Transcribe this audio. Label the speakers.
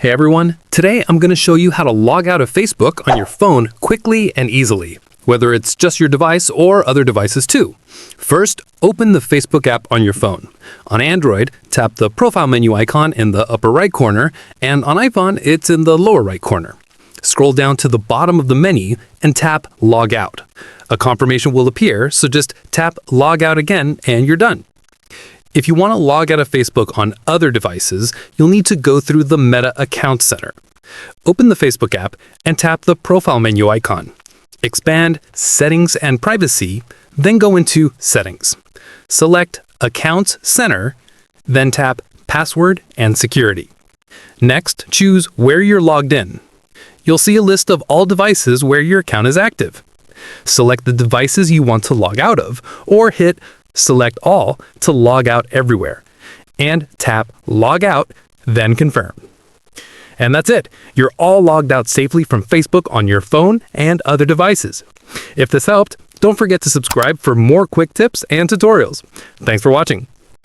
Speaker 1: Hey everyone, today I'm going to show you how to log out of Facebook on your phone quickly and easily, whether it's just your device or other devices too. First, open the Facebook app on your phone. On Android, tap the profile menu icon in the upper right corner, and on iPhone, it's in the lower right corner. Scroll down to the bottom of the menu and tap Log Out. A confirmation will appear, so just tap Log Out again and you're done. If you want to log out of Facebook on other devices, you'll need to go through the Meta Account Center. Open the Facebook app and tap the profile menu icon. Expand Settings and Privacy, then go into Settings. Select Accounts Center, then tap Password and Security. Next, choose where you're logged in. You'll see a list of all devices where your account is active. Select the devices you want to log out of, or hit Select All to log out everywhere, and tap Log Out, then Confirm. And that's it. You're all logged out safely from Facebook on your phone and other devices. If this helped, don't forget to subscribe for more quick tips and tutorials. Thanks for watching.